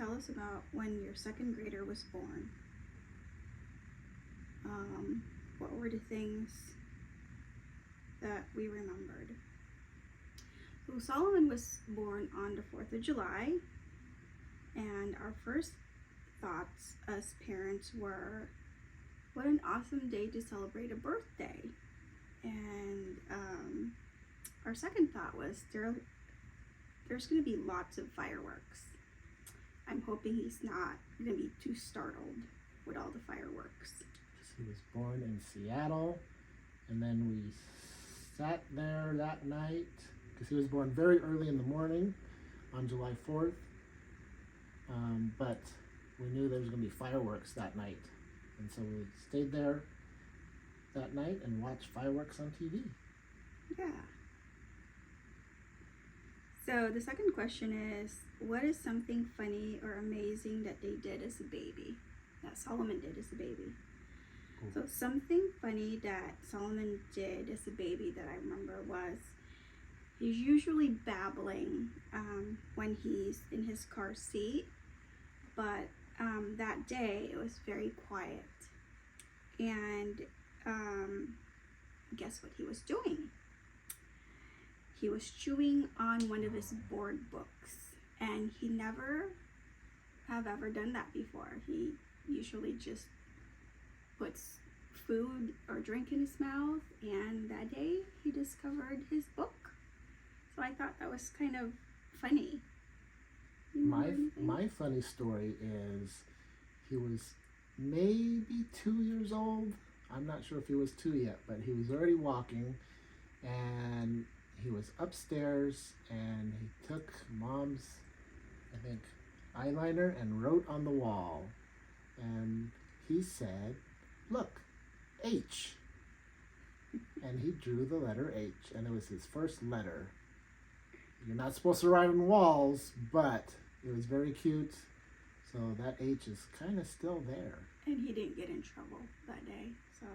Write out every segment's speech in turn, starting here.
tell us about when your second grader was born? What were the things that we remembered? So Solomon was born on the 4th of July, and our first thoughts as parents were, what an awesome day to celebrate a birthday. And our second thought was there's going to be lots of fireworks. I'm hoping he's not going to be too startled with all the fireworks. He was born in Seattle, and then we sat there that night because he was born very early in the morning on July 4th. But we knew there was going to be fireworks that night, and so we stayed there that night and watched fireworks on TV. Yeah. So the second question is, what is something funny or amazing that they did as a baby, that Solomon did as a baby? So something funny that Solomon did as a baby that I remember was he's usually babbling when he's in his car seat, but that day it was very quiet. And guess what he was doing? He was chewing on one of his board books, and he never have ever done that before. He usually just puts food or drink in his mouth, and that day he discovered his book. So I thought that was kind of funny. My funny story is he was maybe 2 years old. I'm not sure if he was 2 yet, but he was already walking, and he was upstairs, and he took Mom's, I think, eyeliner and wrote on the wall. And he said, "Look, H." And he drew the letter H, and it was his first letter. You're not supposed to write on walls, but it was very cute. So that H is kind of still there. And he didn't get in trouble that day, so.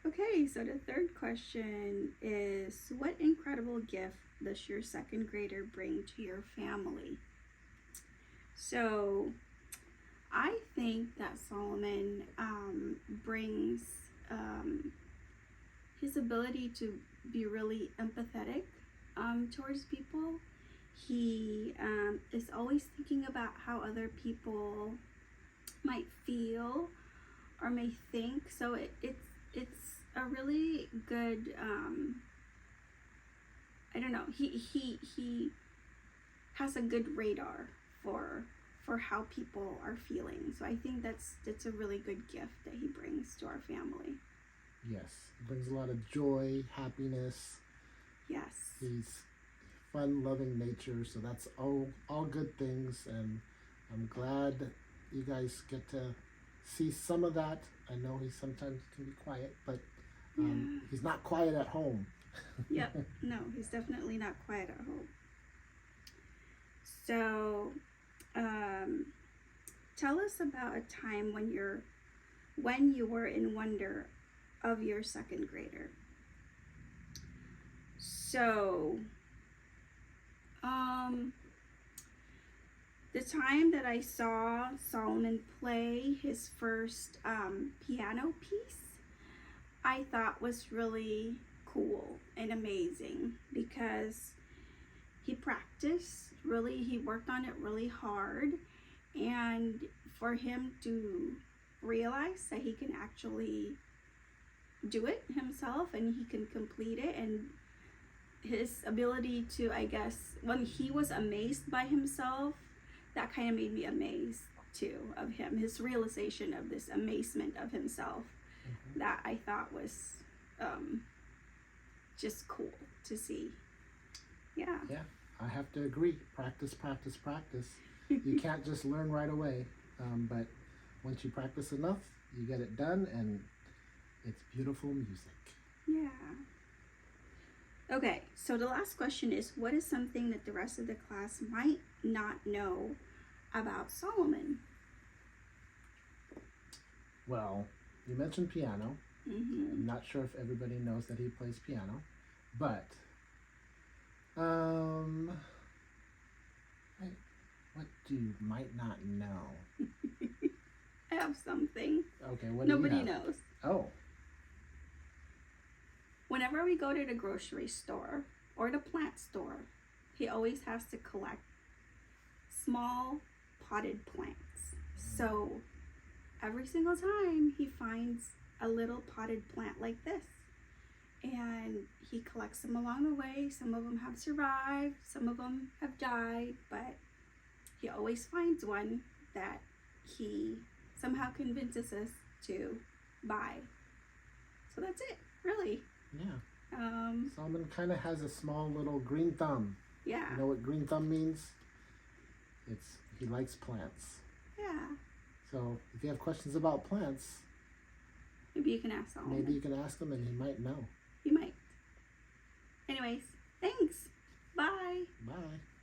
Okay, so the third question is, what incredible gift does your second grader bring to your family? So I think that Solomon brings his ability to be really empathetic towards people. He is always thinking about how other people might feel or may think. So it's a really good, I don't know, he has a good radar for how people are feeling. So I think that's a really good gift that he brings to our family. Yes, it brings a lot of joy, happiness. Yes. He's fun-loving nature, so that's all good things, and I'm glad you guys get to see some of that. I know he sometimes can be quiet, but he's not quiet at home. Yep, no, he's definitely not quiet at home. So, tell us about a time when you were in wonder of your second grader. So, the time that I saw Solomon play his first piano piece, I thought was really cool and amazing because he practiced really, he worked on it really hard, and for him to realize that he can actually do it himself and he can complete it, and his ability to, I guess, when he was amazed by himself, that kind of made me amazed too of him, his realization of this amazement of himself. That I thought was just cool to see. Yeah, I have to agree. Practice, practice, practice. You can't just learn right away, but once you practice enough, you get it done, and it's beautiful music. Yeah. Okay, so the last question is, what is something that the rest of the class might not know about Solomon? Well, you mentioned piano. I'm not sure if everybody knows that he plays piano, but you might not know. I have something Okay, what do nobody you have? knows. Oh, Whenever we go to the grocery store or the plant store, he always has to collect small potted plants. So every single time he finds a little potted plant like this. And he collects them along the way. Some of them have survived, some of them have died, but he always finds one that he somehow convinces us to buy. So that's it, really. yeah. Um, Solomon kind of has a small little green thumb. yeah, You know what green thumb means? It's he likes plants. yeah. So if you have questions about plants, Maybe you can ask Solomon. maybe you can ask him and he might know. You might. Anyways, thanks. Bye. Bye.